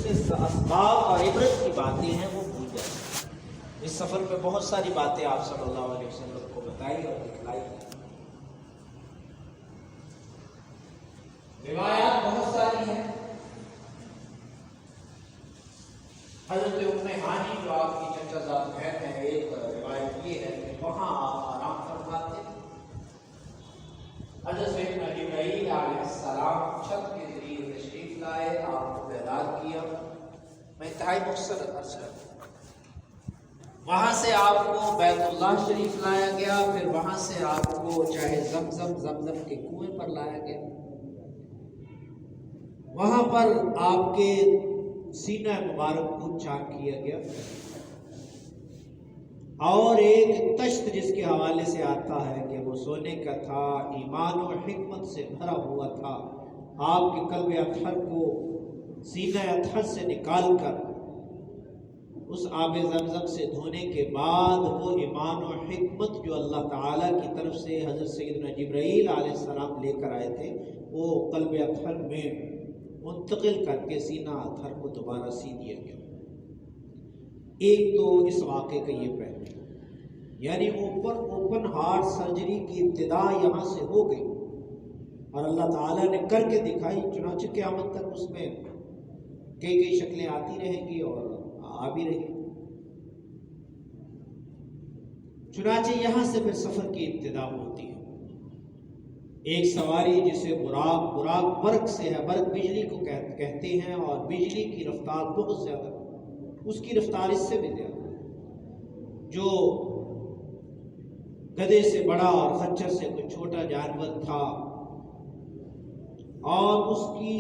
سے اسباب اور عبرت کی باتیں ہیں وہ بھول جائیں۔ اس سفر پہ بہت ساری باتیں آپ صلی اللہ علیہ وسلم کو بتائی اور دکھلائی۔ روایات بہت ساری ہیں۔ حضرت ام ہانی جو آپ کی چچا زاد بہن ہے، ایک روایت یہ ہے کہ وہاں آپ آرام فرماتے، حضرت سیدنا جبرائیل علیہ السلام چھت کے ذریعے تشریف لائے، آپ کو بیدار کیا۔ میں انتہائی مختصر عرض کرتا ہوں۔ وہاں سے آپ کو بیت اللہ شریف لایا گیا، پھر وہاں سے آپ کو چاہے زمزم کے کنویں پر لایا گیا۔ وہاں پر آپ کے سینہ مبارک کو چاک کیا گیا، اور ایک تشت جس کے حوالے سے آتا ہے کہ وہ سونے کا تھا، ایمان و حکمت سے بھرا ہوا تھا، آپ کے قلب اطہر کو سینہ اطہر سے نکال کر اس آب زمزم سے دھونے کے بعد وہ ایمان و حکمت جو اللہ تعالیٰ کی طرف سے حضرت سیدنا جبرائیل علیہ السلام لے کر آئے تھے، وہ قلب اطہر میں منتقل کر کے سینہ اطہر کو دوبارہ سی دیا گیا۔ ایک تو اس واقعے کا یہ پہلو، یعنی اوپن ہارٹ سرجری کی ابتدا یہاں سے ہو گئی اور اللہ تعالیٰ نے کر کے دکھائی، چنانچہ قیامت تک اس میں کئی شکلیں آتی رہیں گی اور آ بھی رہی۔ چنانچہ یہاں سے پھر سفر کی ابتدا ہوتی ہے۔ ایک سواری جسے براق برق سے ہے، برق بجلی کو کہتے ہیں، اور بجلی کی رفتار بہت زیادہ، اس کی رفتار اس سے بھی زیادہ، جو گدھے سے بڑا اور خچر سے کوئی چھوٹا جانور تھا، اور اس کی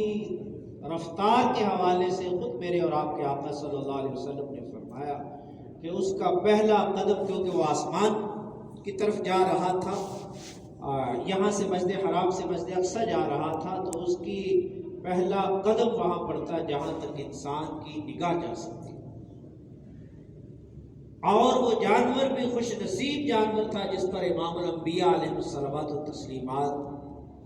رفتار کے حوالے سے خود میرے اور آپ کے آقا صلی اللہ علیہ وسلم نے فرمایا کہ اس کا پہلا قدم، کیونکہ وہ آسمان کی طرف جا رہا تھا، یہاں سے مسجد حرام سے مسجد اقصی جا رہا تھا، تو اس کی پہلا قدم وہاں پڑتا جہاں تک انسان کی نگاہ جا سکتی، اور وہ جانور بھی خوش نصیب جانور تھا جس پر امام الانبیاء علیہ الصلوات و تسلیمات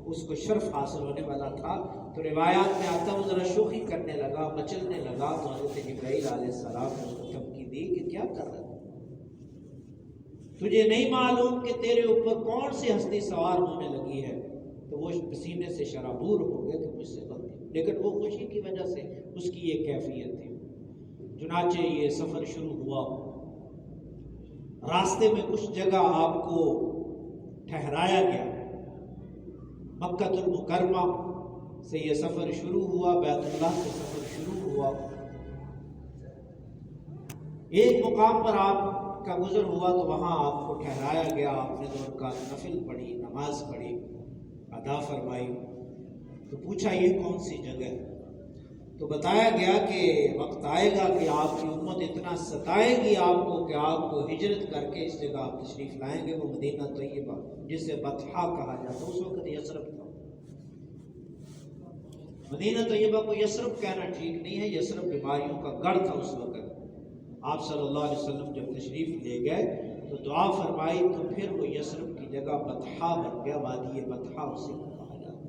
اس کو شرف حاصل ہونے والا تھا۔ تو روایات میں آتا وہ ذرا شوخی کرنے لگا، مچلنے لگا، تو حضرت جبرائیل علیہ السلام نے اس کو دھمکی دی کہ کیا کر رہا ہے، تجھے نہیں معلوم کہ تیرے اوپر کون سی ہستی سوار ہونے لگی ہے؟ تو وہ پسینے سے شرابور ہو گئے کہ مجھ سے غلطی، لیکن وہ خوشی کی وجہ سے اس کی یہ کیفیت تھی۔ چنانچہ یہ سفر شروع ہوا، راستے میں کچھ جگہ آپ کو ٹھہرایا گیا، مکہ المکرمہ سے یہ سفر شروع ہوا، بیت اللہ سے سفر شروع ہوا۔ ایک مقام پر آپ کا گزر ہوا تو وہاں آپ کو ٹھہرایا گیا، آپ نے 2 رکعت نفل پڑھی، نماز پڑھی، ادا فرمائی۔ تو پوچھا یہ کون سی جگہ ہے؟ تو بتایا گیا کہ وقت آئے گا کہ آپ کی امت اتنا ستائے گی آپ کو کہ آپ کو ہجرت کر کے اس جگہ آپ تشریف لائیں گے، وہ مدینہ طیبہ جسے بطحا کہا جاتا، اس وقت یثرب تھا۔ مدینہ طیبہ کو یثرب کہنا ٹھیک نہیں ہے، یثرب بیماریوں کا گڑھ تھا اس وقت۔ آپ صلی اللہ علیہ وسلم جب تشریف لے گئے تو دعا فرمائی، تو پھر وہ یثرب کی جگہ بطحا بن گیا، وادی بطحا اسے کہا جاتا۔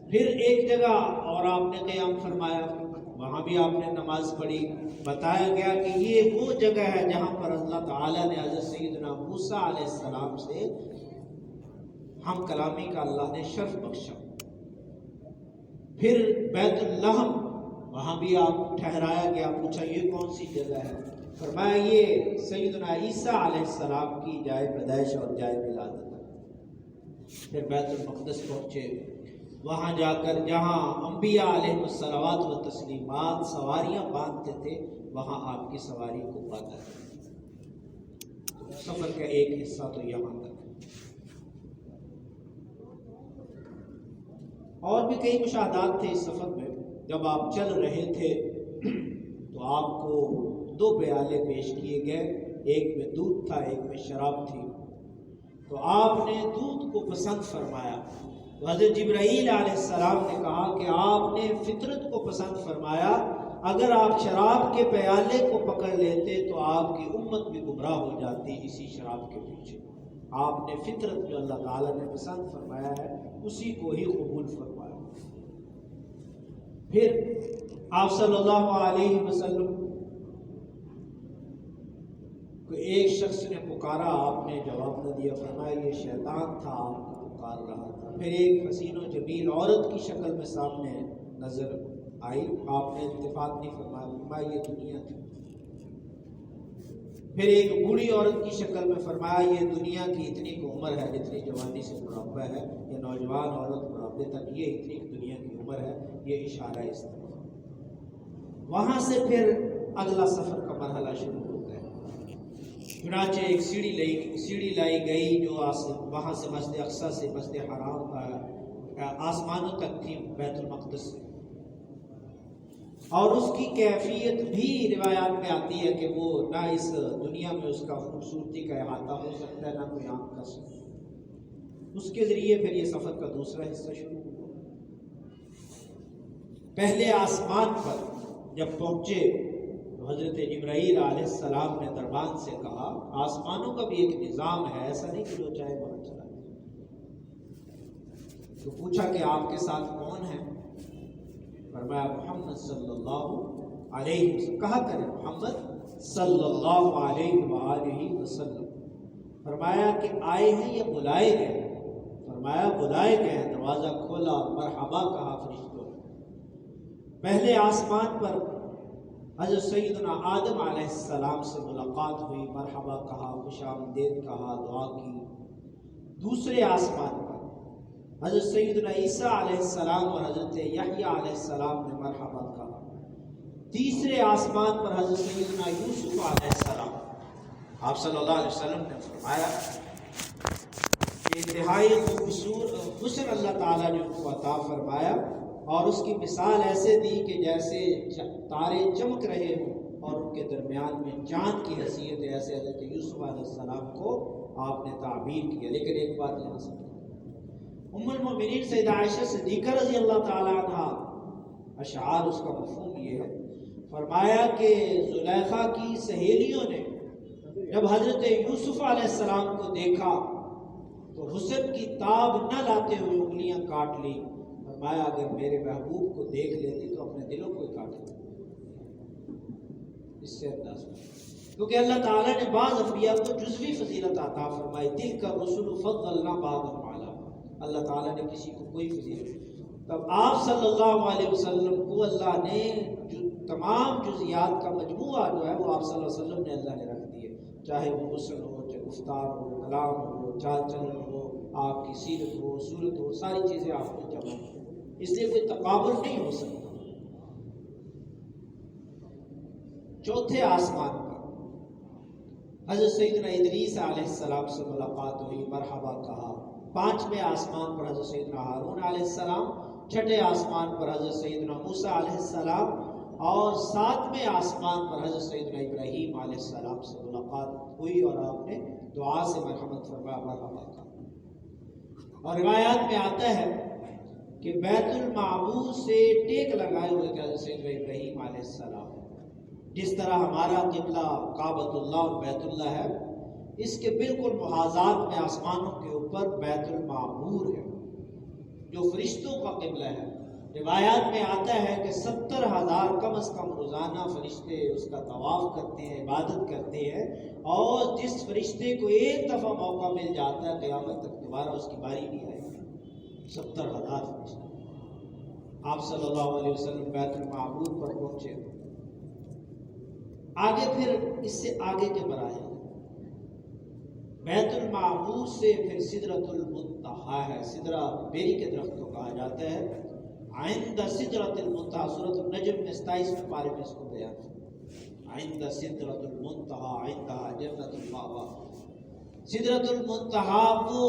پھر ایک جگہ اور آپ نے قیام فرمایا، وہاں بھی آپ نے نماز پڑھی، بتایا گیا کہ یہ وہ جگہ ہے جہاں پر اللہ تعالیٰ نے حضرت سیدنا موسیٰ علیہ السلام سے ہم کلامی کا اللہ نے شرف بخشا۔ پھر بیت اللحم، وہاں بھی آپ ٹھہرایا گیا، پوچھا یہ کون سی جگہ ہے؟ فرمایا یہ سیدنا عیسیٰ علیہ السلام کی جائے پیدائش اور جائے ولادت ہے۔ پھر بیت المقدس پہنچے، وہاں جا کر جہاں انبیاء علیہ الصلوات و تسلیمات سواریاں باندھتے تھے، وہاں آپ کی سواری کو باندھا گیا۔ سفر کا ایک حصہ تو یہاں تک ہے، اور بھی کئی مشاہدات تھے اس سفر میں۔ جب آپ چل رہے تھے تو آپ کو 2 پیالے پیش کیے گئے، ایک میں دودھ تھا، ایک میں شراب تھی۔ تو آپ نے دودھ کو پسند فرمایا، تو حضرت جبرائیل علیہ السلام نے کہا کہ آپ نے فطرت کو پسند فرمایا، اگر آپ شراب کے پیالے کو پکڑ لیتے تو آپ کی امت بھی گمراہ ہو جاتی اسی شراب کے پیچھے۔ آپ نے فطرت جو اللہ تعالیٰ نے پسند فرمایا ہے اسی کو ہی قبول فرمایا۔ پھر آپ صلی اللہ علیہ وسلم کو ایک شخص نے پکارا، آپ نے جواب نہ دیا، فرمایا یہ شیطان تھا آپ کو پکار رہا تھا۔ پھر ایک حسین و جمیل عورت کی شکل میں سامنے نظر آئی، آپ نے اتفاق نہیں فرمایا یہ دنیا تھی۔ پھر ایک بوڑھی عورت کی شکل میں فرمایا یہ دنیا کی اتنی کی عمر ہے جتنی جوانی سے بڑھاپا ہے، یہ نوجوان عورت بڑھاپے تک یہ اتنی دنیا کی عمر ہے، یہ اشارہ اس طرح۔ وہاں سے پھر اگلا سفر کا مرحلہ شروع ہوتا ہے۔ چنانچہ ایک سیڑھی لائی گئی جو وہاں سے مسجد اقصیٰ سے مسجد حرام آسمانوں تک تھی، بیت المقدس سے، اور اس کی کیفیت بھی روایات میں آتی ہے کہ وہ نہ اس دنیا میں اس کا خوبصورتی کا احاطہ ہو سکتا ہے، نہ کوئی آنکھ کر سکتا ہے۔ اس کے ذریعے پھر یہ سفر کا دوسرا حصہ شروع ہوا۔ پہلے آسمان پر جب پہنچے تو حضرت جبرائیل علیہ السلام نے دربان سے کہا، آسمانوں کا بھی ایک نظام ہے، ایسا نہیں کہ جو چاہے وہاں چلا جائے۔ تو پوچھا کہ آپ کے ساتھ کون ہے؟ فرمایا محمد صلی اللہ علیہ وسلم۔ کہا کرے محمد صلی اللہ علیہ وآلہ وسلم۔ فرمایا کہ آئے ہیں یا بلائے گئے؟ فرمایا بلائے گئے ہیں۔ دروازہ کھولا، مرحبا کہا فرشتوں۔ پہلے آسمان پر حضرت سیدنا آدم علیہ السلام سے ملاقات ہوئی، مرحبا کہا، خوش آمدید کہا، دعا کی۔ دوسرے آسمان پر حضرت سیدنا عیسیٰ علیہ السلام اور حضرت یحییٰ علیہ السلام نے مرحبا کہا۔ تیسرے آسمان پر حضرت سیدنا یوسف علیہ السلام، آپ صلی اللہ علیہ وسلم نے فرمایا کہ انتہائی حسن اللہ تعالیٰ نے ان کو عطا فرمایا، اور اس کی مثال ایسے دی کہ جیسے تارے چمک رہے ہوں اور ان کے درمیان میں چاند کی حیثیت ہے، ایسے حضرت یوسف علیہ السلام کو آپ نے تعبیر کیا۔ لیکن ایک بات یہاں سے ام المؤمنین سیدہ عائشہ صدیقہ رضی اللہ تعالیٰ عنہ اشعار اس کا مفہوم یہ ہے، فرمایا کہ زلیخا کی سہیلیوں نے جب حضرت یوسف علیہ السلام کو دیکھا تو حسن کی تاب نہ لاتے ہوئے انگلیاں کاٹ لی۔ فرمایا اگر میرے محبوب کو دیکھ لیتی تو اپنے دلوں کو کاٹ لیتی۔ اس سے انداز کیونکہ اللہ تعالیٰ نے بعض انبیاء کو جزوی فضیلت عطا فرمائی، دل کا رسول فضلنا بعضهم علی، اللہ تعالیٰ نے کسی کو کوئی فضیلت۔ تب آپ صلی اللہ علیہ وسلم کو اللہ نے تمام جزیات کا مجموعہ جو ہے وہ آپ صلی اللہ علیہ وسلم نے اللہ نے رکھ دیے، چاہے وہ غسل ہو، چاہے گفتار ہو، کلام ہو، چال چلن ہو، آپ کی سیرت ہو، صورت ہو، ساری چیزیں آپ نے جمع کی، اس لیے کوئی تقابل نہیں ہو سکتا۔ چوتھے آسمان پر حضرت سیدنا ادریس علیہ السلام سے ملاقات ہوئی، مرحبا کہا۔ پانچویں آسمان پر حضرت سیدنا ہارون علیہ السلام، چھٹے آسمان پر حضرت سیدنا موسیٰ علیہ السلام، اور ساتویں آسمان پر حضرت سیدنا ابراہیم علیہ السلام سے ملاقات ہوئی اور آپ نے دعا سے مرحمت فرمایا، مرحبا کہا۔ اور روایات میں آتا ہے کہ بیت المعمور سے ٹیک لگائے ہوئے کہ حضرت سیدنا ابراہیم علیہ السلام، جس طرح ہمارا قبلہ کعبۃ اللہ اور بیت اللہ ہے، اس کے بالکل محاذات میں آسمانوں کے اوپر بیت المعمور ہے جو فرشتوں کا قبلہ ہے۔ روایات میں آتا ہے کہ 70,000 کم از کم روزانہ فرشتے اس کا طواف کرتے ہیں، عبادت کرتے ہیں، اور جس فرشتے کو ایک دفعہ موقع مل جاتا ہے قیامت تک دوبارہ اس کی باری نہیں آئے گی۔ 70,000 فرشتے۔ آپ صلی اللہ علیہ وسلم بیت المعمور پر پہنچے۔ آگے پھر اس سے آگے کے مراحل، بیت المعمور سے پھر سدرۃ المنتہا ہے، سدرہ بیری کے درخت کو کہا جاتا ہے۔ عند سدرۃ المنتہا، سورۃ النجم میں 27ویں پارے میں اس کو بیان ہے، عند سدرۃ المنتہا عندہا جنۃ المأویٰ۔ سدرۃ المنتہا وہ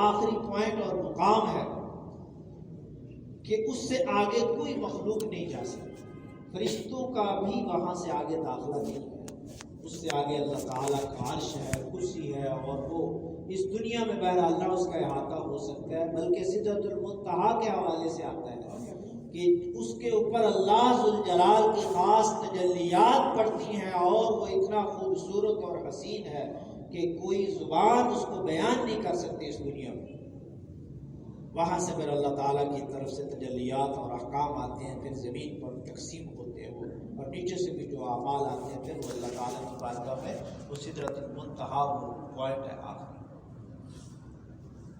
آخری پوائنٹ اور مقام ہے کہ اس سے آگے کوئی مخلوق نہیں جا سکتی، فرشتوں کا بھی وہاں سے آگے داخلہ نہیں ہے۔ اس سے آگے اللہ تعالیٰ کا عرش ہے، کرسی ہے، اور وہ اس دنیا میں بہرحال نہ اس کا احاطہ ہو سکتا ہے، بلکہ سدرۃ المنتہا کے حوالے سے آتا ہے کہ اس کے اوپر اللہ ذوالجلال کی خاص تجلیات پڑتی ہیں، اور وہ اتنا خوبصورت اور حسین ہے کہ کوئی زبان اس کو بیان نہیں کر سکتی اس دنیا میں۔ وہاں سے پھر اللہ تعالیٰ کی طرف سے تجلیات اور احکام آتے ہیں، پھر زمین پر تقسیم ہوتے ہیں وہ، اور نیچے سے بھی جو اعمال آتے ہیں پھر وہ اللہ تعالیٰ کی بارگاہ میں وہ سدرۃ المنتہا وہ پوائنٹ ہے آخری۔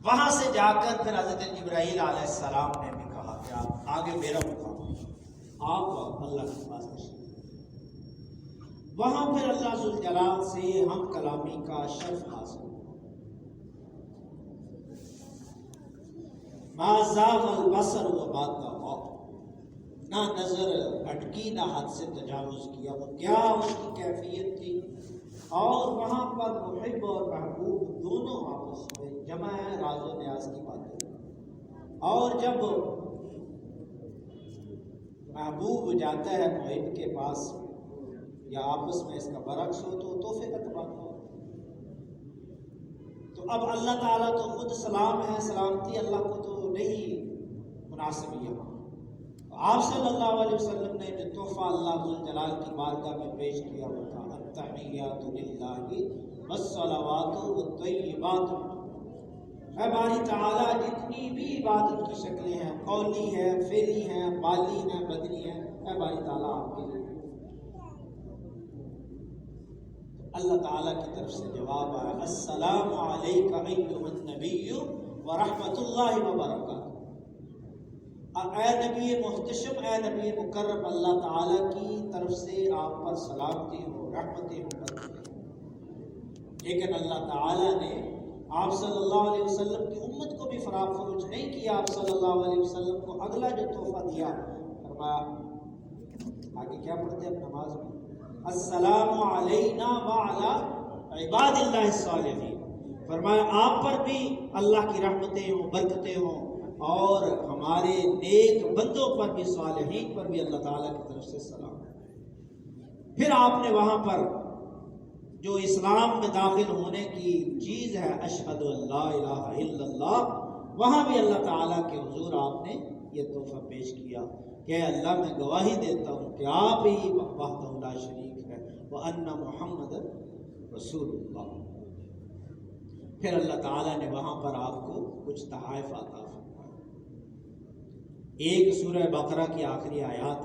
وہاں سے جا کر پھر حضرت جبرائیل علیہ السلام نے بھی کہا کہ آپ آگے میرا مقام، آپ اللہ کے پاس تشریف۔ وہاں پھر اللہ ذوالجلال سے ہم کلامی کا شرف حاصل۔ ما زاغ البصر وما طغى، نہ نظر ہٹکی نہ حد سے تجاوز کیا، وہ کیا اس کی کیفیت تھی۔ اور وہاں پر محب اور محبوب دونوں آپس میں جمع ہے، راز و نیاز کی باتیں۔ اور جب محبوب جاتا ہے محب کے پاس یا آپس میں اس کا برعکس ہو تو تحفے کا تبادلہ ہو۔ تو اب اللہ تعالیٰ تو خود سلام ہے، سلامتی اللہ کو تو نہیں مناسب یہاں۔ آپ صلی اللہ علیہ وسلم نے جو تحفہ اللہ ذوالجلال کی بارگاہ میں پیش کیا وہ تھا التحیات للہ والصلوات والطیبات۔ اے باری تعالیٰ جتنی بھی عبادت کی شکلیں ہیں، قولی ہیں، فعلی ہیں، بالی ہیں، بدنی ہیں، اے باری تعالیٰ آپ کے لیے اللہ تعالیٰ کی طرف سے جواب آیا السلام علیک ایھا النبی ورحمۃ اللہ وبرکاتہ۔ اے نبی محتشم، اے نبی مکرم، اللہ تعالیٰ کی طرف سے آپ پر سلامتی ہو، رحمتیں ہو۔ لیکن اللہ تعالیٰ نے آپ صلی اللہ علیہ وسلم کی امت کو بھی فراموش نہیں کیا۔ آپ صلی اللہ علیہ وسلم کو اگلا جو تحفہ دیا، فرمایا آگے کیا پڑھتے ہیں نماز میں، السلام علینا وعلی عباد اللہ الصالحین۔ فرمایا آپ پر بھی اللہ کی رحمتیں ہوں، برکتیں ہوں، اور ہمارے نیک بندوں پر بھی، صالحین پر بھی اللہ تعالیٰ کی طرف سے سلام۔ پھر آپ نے وہاں پر جو اسلام میں داخل ہونے کی چیز ہے اشہد ان لا الہ الا اللہ، وہاں بھی اللہ تعالیٰ کے حضور آپ نے یہ تحفہ پیش کیا کہ اللہ میں گواہی دیتا ہوں کہ آپ ہی وحدہ لا شریک ہے وان محمد رسول اللہ۔ پھر اللہ تعالیٰ نے وہاں پر آپ کو کچھ تحائف عطا فرمایا۔ ایک سورہ بقرہ کی آخری آیات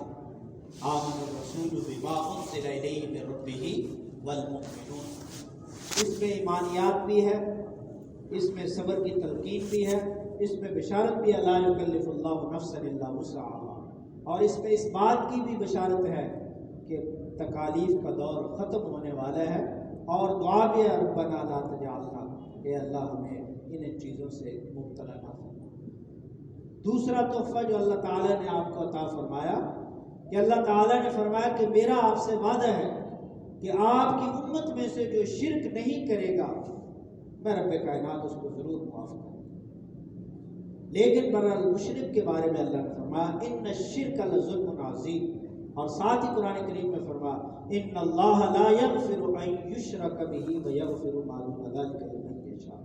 آمن الرسول بما انزل الیہ من ربہ والمؤمنون، اس میں ایمانیات بھی ہے، اس میں صبر کی تلقین بھی ہے، اس میں بشارت بھی ہے لا یکلف اللہ نفسا الا وسعها، اور اس میں اس بات کی بھی بشارت ہے کہ تکالیف کا دور ختم ہونے والا ہے، اور دعا بھی ہے ربنا لا تجعلنا، کہ اللہ ہمیں ان چیزوں سے مبتلا نہ فرما۔ دوسرا تحفہ جو اللہ تعالیٰ نے آپ کو عطا فرمایا کہ اللہ تعالیٰ نے فرمایا کہ میرا آپ سے وعدہ ہے کہ آپ کی امت میں سے جو شرک نہیں کرے گا میں رب کائنات اس کو ضرور معاف کروں گا۔ لیکن برحال مشرک کے بارے میں اللہ نے فرمایا ان الشرک لظلم عظیم، اور ساتھ ہی قرآن کریم میں فرمایا ان اللہ لا یغفر ان یشرک بہ ویغفر ما دون ذلک لمن یشاء،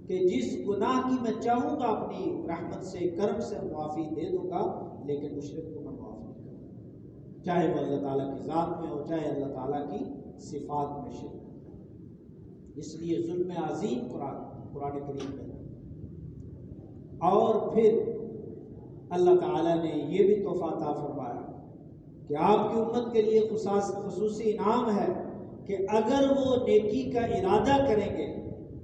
کہ جس گناہ کی میں چاہوں گا اپنی رحمت سے کرم سے معافی دے دوں گا، لیکن مشرک کو میں معاف نہیں کروں گا، چاہے وہ اللہ تعالیٰ کی ذات میں ہو، چاہے اللہ تعالیٰ کی صفات میں شرک۔ اس لیے ظلم عظیم قرآن کریم میں۔ اور پھر اللہ تعالیٰ نے یہ بھی تحفہ عطا فرمایا کہ آپ کی امت کے لیے خصوصی انعام ہے کہ اگر وہ نیکی کا ارادہ کریں گے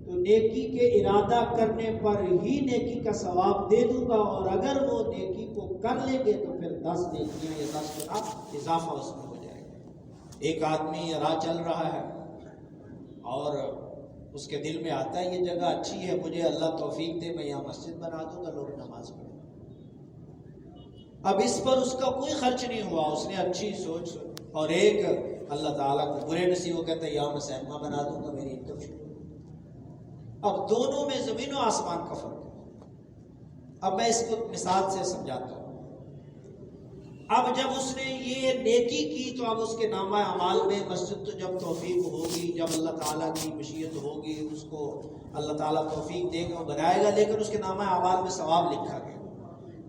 تو نیکی کے ارادہ کرنے پر ہی نیکی کا ثواب دے دوں گا، اور اگر وہ نیکی کو کر لیں گے تو پھر 10 نیکیاں یا 10 گنا اضافہ اس میں ہو جائے گا۔ ایک آدمی راہ چل رہا ہے اور اس کے دل میں آتا ہے یہ جگہ اچھی ہے، مجھے اللہ توفیق دے میں یہاں مسجد بنا دوں گا، لوگ نماز پڑھیں۔ اب اس پر اس کا کوئی خرچ نہیں ہوا، اس نے اچھی سوچ، اور ایک اللہ تعالیٰ کو برے نصیب ہو کہتا ہے یہاں میں سینما بنا دوں گا، میری انکم شروع۔ اب دونوں میں زمین و آسمان کا فرق ہے۔ اب میں اس کو مثال سے سمجھاتا ہوں۔ اب جب اس نے یہ نیکی کی تو اب اس کے نامہ اعمال میں مسجد تو جب توفیق ہوگی، جب اللہ تعالیٰ کی مشیت ہوگی، اس کو اللہ تعالیٰ توفیق دے گا بنائے گا، لیکن اس کے نامہ اعمال میں ثواب لکھا گیا۔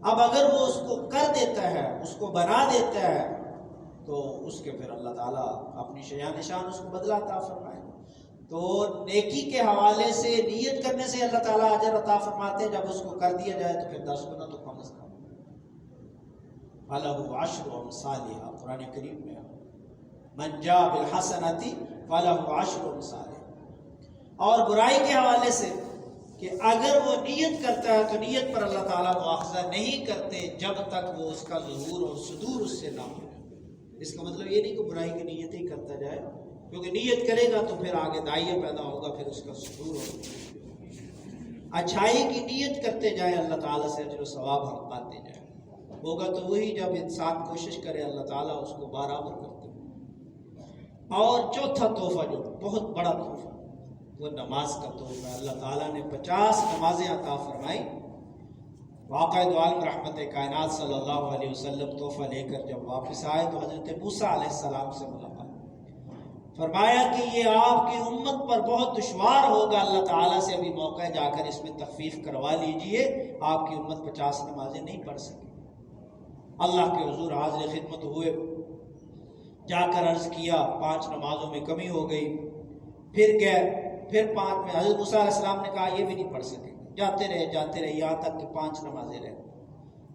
اب اگر وہ اس کو کر دیتا ہے، اس کو بنا دیتا ہے، تو اس کے پھر اللہ تعالیٰ اپنی شیان نشان اس کو بدلہ عطا فرمائے۔ تو نیکی کے حوالے سے نیت کرنے سے اللہ تعالیٰ اجر عطا فرماتے ہیں، جب اس کو کر دیا جائے تو پھر 10 گنا تو کم از کم۔ فَلَهُ عَشْرُ أَمْثَالِهَا، قرآن کریم میں مَنْ جَاءَ بِالْحَسَنَةِ فَلَهُ عَشْرُ أَمْثَالِهَا۔ اور برائی کے حوالے سے کہ اگر وہ نیت کرتا ہے تو نیت پر اللہ تعالیٰ مؤاخذہ نہیں کرتے جب تک وہ اس کا ظہور اور صدور اس سے نہ ہو۔ اس کا مطلب یہ نہیں کہ برائی کی نیت ہی کرتا جائے، کیونکہ نیت کرے گا تو پھر آگے داعیہ پیدا ہوگا، پھر اس کا صدور ہوگا۔ اچھائی کی نیت کرتے جائیں، اللہ تعالیٰ سے اجر و ثواب ہم پاتے جائیں۔ ہوگا تو وہی جب انسان کوشش کرے، اللہ تعالیٰ اس کو برابر کرتے ہیں۔ اور چوتھا تحفہ جو بہت بڑا تحفہ، وہ نماز کا تحفہ ہے۔ اللہ تعالیٰ نے 50 نمازیں عطا فرمائی۔ واقع دو عالم رحمت کائنات صلی اللہ علیہ وسلم تحفہ لے کر جب واپس آئے تو حضرت موسیٰ علیہ السلام سے ملاقات، فرمایا کہ یہ آپ کی امت پر بہت دشوار ہوگا، اللہ تعالیٰ سے ابھی موقع ہے، جا کر اس میں تخفیف کروا لیجئے، آپ کی امت 50 نمازیں نہیں پڑھ سکے۔ اللہ کے حضور حاضر خدمت ہوئے، جا کر عرض کیا 5 نمازوں میں کمی ہو گئی، پھر گئے، پھر 5 میں حضرت موسیٰ علیہ السلام نے کہا یہ بھی نہیں پڑھ سکے، جاتے رہے یہاں تک کہ 5 نمازیں رہ۔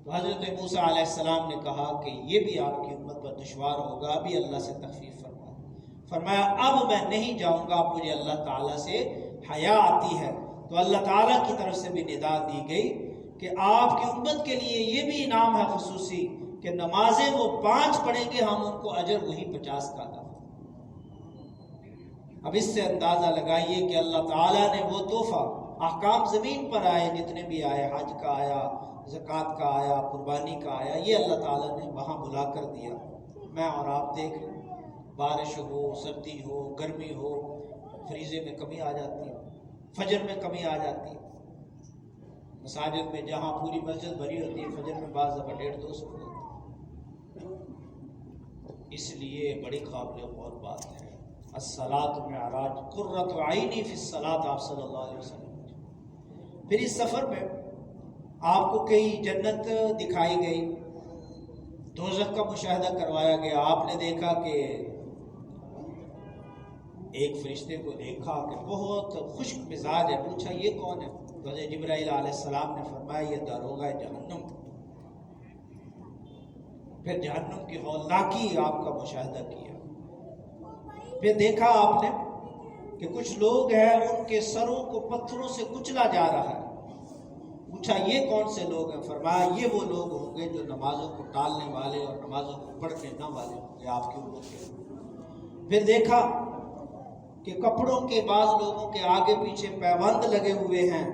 تو حضرت موسیٰ علیہ السلام نے کہا کہ یہ بھی آپ کی امت پر دشوار ہوگا، ابھی اللہ سے تخفیف فرمایا اب میں نہیں جاؤں گا، مجھے اللہ تعالیٰ سے حیا آتی ہے۔ تو اللہ تعالیٰ کی طرف سے بھی ندا دی گئی کہ آپ کی امت کے لیے یہ بھی انعام ہے خصوصی کہ نمازیں وہ 5 پڑھیں گے، ہم ان کو اجر وہی 50 کا عطا۔ اب اس سے اندازہ لگائیے کہ اللہ تعالیٰ نے وہ تحفہ، احکام زمین پر آئے جتنے بھی آئے، حج کا آیا، زکوٰۃ کا آیا، قربانی کا آیا، یہ اللہ تعالیٰ نے وہاں بلا کر دیا۔ میں اور آپ دیکھ لیں، بارش ہو، سردی ہو، گرمی ہو، فریضے میں کمی آ جاتی ہے، فجر میں کمی آ جاتی ہے۔ مساجد میں جہاں پوری مسجد بھری ہوتی ہے، فجر میں بعض دفعہ 150-200 ہوتی ہے۔ اس لیے بڑی قابل غور بات ہے، الصلاۃ معراج قرۃ عینی فی الصلاۃ، آپ صلی اللہ علیہ وسلم۔ پھر اس سفر میں آپ کو کئی جنت دکھائی گئی، دوزخ کا مشاہدہ کروایا گیا۔ آپ نے دیکھا کہ ایک فرشتے کو دیکھا کہ بہت خشک مزاج ہے، پوچھا یہ کون ہے؟ تو حضرت جبرائیل علیہ السلام نے فرمایا یہ داروغہ جہنم۔ پھر جہنم کی ہولناکی آپ کا مشاہدہ کیا۔ پھر دیکھا آپ نے کہ کچھ لوگ ہیں، ان کے سروں کو پتھروں سے کچلا جا رہا ہے۔ پوچھا یہ کون سے لوگ ہیں؟ فرمایا یہ وہ لوگ ہوں گے جو نمازوں کو ٹالنے والے اور نمازوں کو پڑھنے نہ والے ہوں گے، آپ کی امت کے۔ پھر دیکھا کہ کپڑوں کے بعض لوگوں کے آگے پیچھے پیوند لگے ہوئے ہیں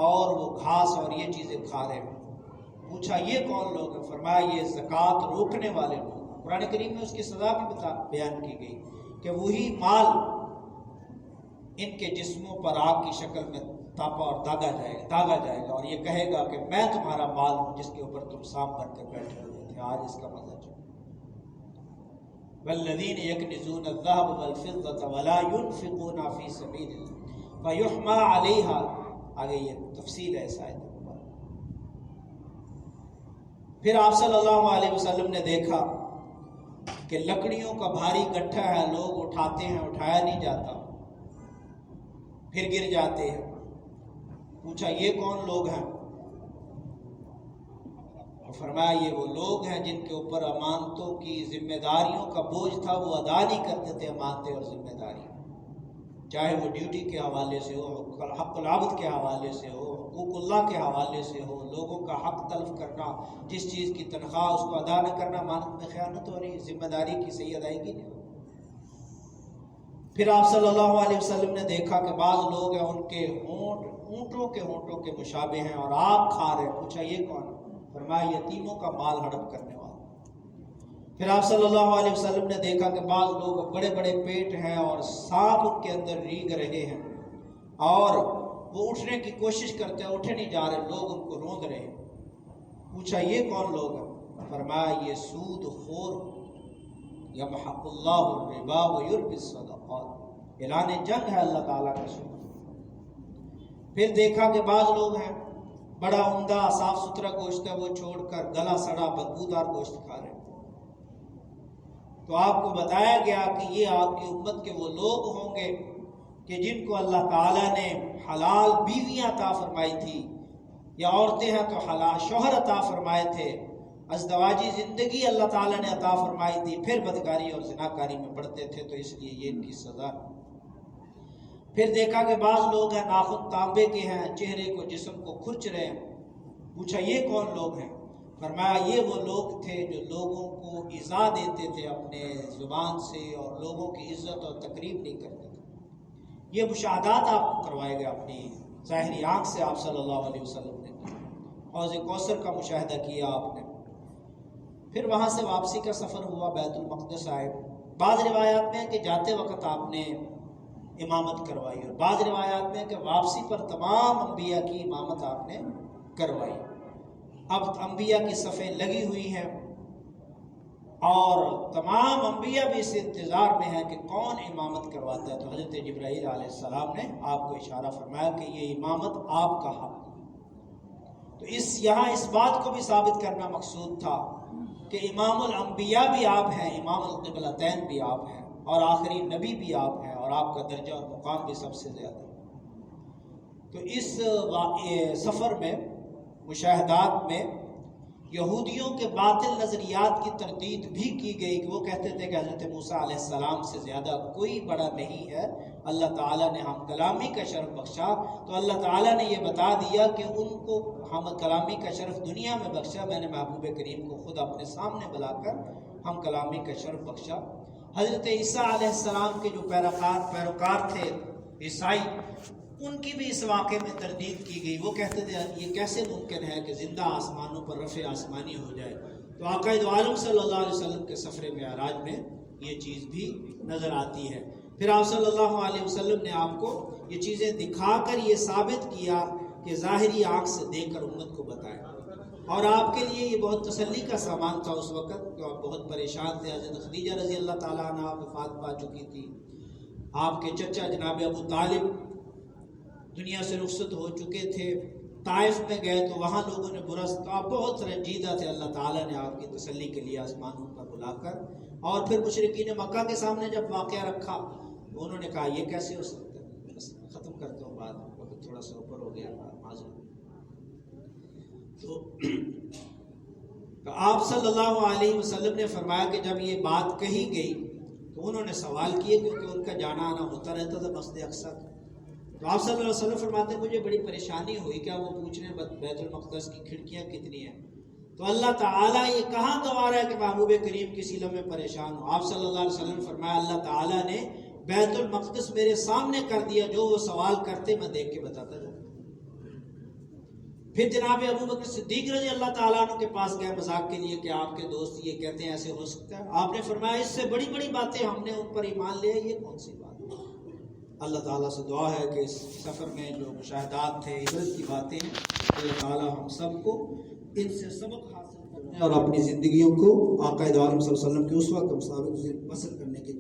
اور وہ گھاس اور یہ چیزیں کھا رہے ہیں۔ پوچھا یہ کون لوگ ہیں؟ فرمایا یہ زکوٰۃ روکنے والے لوگ۔ قرآن کریم میں اس کی سزا بھی بیان کی گئی کہ وہی مال ان کے جسموں پر آگ کی شکل میں تاپا اور داغا جائے گا اور یہ کہے گا کہ میں تمہارا مال ہوں جس کے اوپر تم سانپ بن کر بیٹھے ہوئے تھے، آج اس کا مزہ چلو۔ والذین یکنزون الذهب والفضة ولا ينفقون فی سبیل اللہ فیحمى علیہا، آگے یہ تفصیل ہے اس آیت میں۔ پھر آپ صلی اللہ علیہ وسلم نے دیکھا کہ لکڑیوں کا بھاری گٹھا ہے، لوگ اٹھاتے ہیں، اٹھایا نہیں جاتا، پھر گر جاتے ہیں۔ پوچھا یہ کون لوگ ہیں؟ فرمایا یہ وہ لوگ ہیں جن کے اوپر امانتوں کی ذمہ داریوں کا بوجھ تھا، وہ ادا نہیں کرتے تھے امانتیں اور ذمہ داری، چاہے وہ ڈیوٹی کے حوالے سے ہو، حق العبد کے حوالے سے ہو، حقوق اللہ کے حوالے سے ہو، لوگوں کا حق تلف کرنا، جس چیز کی تنخواہ اس کو ادا نہ کرنا، امانت میں خیانت ہو رہی، ذمہ داری کی صحیح ادائیگی نہیں۔ پھر آپ صلی اللہ علیہ وسلم نے دیکھا کہ بعض لوگ ہیں، ان کے ہونٹ اونٹوں کے مشابہ ہیں اور آگ کھا رہے۔ پوچھا یہ کون؟ فرمایا یتیموں کا مال ہڑپ کرنے والا۔ پھر آپ صلی اللہ علیہ وسلم نے دیکھا کہ بعض لوگ بڑے بڑے پیٹ ہیں اور سانپ ان کے اندر ریگ رہے ہیں اور وہ اٹھنے کی کوشش کرتے ہیں، اٹھے نہیں جا رہے، لوگ ان کو روند رہے ہیں۔ پوچھا یہ کون لوگ ہیں؟ فرمایا یہ سود خور، یمحق اللہ الربا ویربی الصدقات، اعلان جنگ ہے اللہ تعالیٰ کا سود۔ پھر دیکھا کہ بعض لوگ ہیں بڑا عمدہ صاف ستھرا گوشت ہے، وہ چھوڑ کر گلا سڑا بدبودار گوشت کھا رہے ہیں۔ تو آپ کو بتایا گیا کہ یہ آپ کی امت کے وہ لوگ ہوں گے کہ جن کو اللہ تعالیٰ نے حلال بیویاں عطا فرمائی تھی، یا عورتیں ہیں تو حلال شوہر عطا فرمائے تھے، ازدواجی زندگی اللہ تعالیٰ نے عطا فرمائی تھی، پھر بدکاری اور زناکاری میں پڑتے تھے، تو اس لیے یہ ان کی سزا۔ پھر دیکھا کہ بعض لوگ ہیں ناخن تانبے کے ہیں، چہرے کو جسم کو کھرچ رہے ہیں۔ پوچھا یہ کون لوگ ہیں؟ فرمایا یہ وہ لوگ تھے جو لوگوں کو ایذا دیتے تھے اپنے زبان سے، اور لوگوں کی عزت اور تقریب نہیں کرتے تھے۔ یہ مشاہدات آپ کو کروائے گئے اپنی ظاہری آنکھ سے، آپ صلی اللہ علیہ وسلم نے حوض کوثر کا مشاہدہ کیا آپ نے۔ پھر وہاں سے واپسی کا سفر ہوا، بیت المقدس آئے۔ بعض روایات میں ہے کہ جاتے وقت آپ نے امامت کروائی، اور بعض روایات میں ہے کہ واپسی پر تمام انبیاء کی امامت آپ نے کروائی۔ اب انبیاء کی صفیں لگی ہوئی ہیں، اور تمام انبیاء بھی اس انتظار میں ہیں کہ کون امامت کرواتا ہے۔ تو حضرت جبرائیل علیہ السلام نے آپ کو اشارہ فرمایا کہ یہ امامت آپ کا حق ہے۔ تو یہاں اس بات کو بھی ثابت کرنا مقصود تھا کہ امام الانبیاء بھی آپ ہیں، امام القبلتین بھی آپ ہیں، اور آخری نبی بھی آپ ہیں، اور آپ کا درجہ اور مقام بھی سب سے زیادہ ہے۔ تو اس سفر میں، مشاہدات میں، یہودیوں کے باطل نظریات کی تردید بھی کی گئی کہ وہ کہتے تھے کہ حضرت موسیٰ علیہ السلام سے زیادہ کوئی بڑا نہیں ہے، اللہ تعالیٰ نے ہم کلامی کا شرف بخشا، تو اللہ تعالیٰ نے یہ بتا دیا کہ ان کو ہم کلامی کا شرف دنیا میں بخشا، میں نے محبوب کریم کو خود اپنے سامنے بلا کر ہم کلامی کا شرف بخشا۔ حضرت عیسیٰ علیہ السلام کے جو پیروکار تھے عیسائی، ان کی بھی اس واقعے میں تردید کی گئی۔ وہ کہتے تھے یہ کیسے ممکن ہے کہ زندہ آسمانوں پر رفع آسمانی ہو جائے۔ تو آقا دو عالم صلی اللہ علیہ وسلم کے سفر معراج میں یہ چیز بھی نظر آتی ہے۔ پھر آپ صلی اللہ علیہ وسلم نے آپ کو یہ چیزیں دکھا کر یہ ثابت کیا کہ ظاہری آنکھ سے دیکھ کر امت کو بتایا، اور آپ کے لیے یہ بہت تسلی کا سامان تھا اس وقت کہ آپ بہت پریشان تھے۔ حضرت خدیجہ رضی اللہ تعالیٰ عنہ وفات پا چکی تھی، آپ کے چچا جناب ابو طالب دنیا سے رخصت ہو چکے تھے، طائف میں گئے تو وہاں لوگوں نے برس، تو آپ بہت رنجیدہ تھے۔ اللہ تعالیٰ نے آپ کی تسلی کے لیے آسمانوں پر بلا کر، اور پھر مشرکین مکہ کے سامنے جب واقعہ رکھا، انہوں نے کہا یہ کیسے ہو سکتا ہے۔ بس ختم کرتا ہوں بات، وقت تھوڑا سا اوپر ہو گیا معذرت۔ تو آپ صلی اللہ علیہ وسلم نے فرمایا کہ جب یہ بات کہی گئی تو انہوں نے سوال کیے، کیونکہ ان کا جانا آنا ہوتا رہتا تھا مسجد اقصی۔ تو آپ صلی اللہ علیہ وسلم فرماتے ہیں مجھے بڑی پریشانی ہوئی، کیا وہ پوچھنے بیت المقدس کی کھڑکیاں کتنی ہیں؟ تو اللہ تعالیٰ یہ کہاں گوارا ہے کہ محبوب کریم کسی لمحے پریشان ہو۔ آپ صلی اللہ علیہ وسلم نے فرمایا اللہ تعالیٰ نے بیت المقدس میرے سامنے کر دیا، جو وہ سوال کرتے میں دیکھ کے بتاتا جاتا۔ پھر جناب ابوبکر صدیق رضی اللہ تعالیٰ عنہ کے پاس گئے مذاق کے لیے کہ آپ کے دوست یہ کہتے ہیں ایسے ہو سکتا ہے۔ آپ نے فرمایا اس سے بڑی بڑی باتیں ہم نے ان پر ایمان لیا، یہ کون سی بات ہے؟ اللہ تعالیٰ سے دعا ہے کہ اس سفر میں جو مشاہدات تھے، عبرت کی باتیں ہیں، اللہ تعالیٰ ہم سب کو ان سے سبق حاصل کرنے اور اپنی زندگیوں کو آقا دو عالم صلی اللہ علیہ وسلم کے اسوہ کے مطابق پسند کرنے کی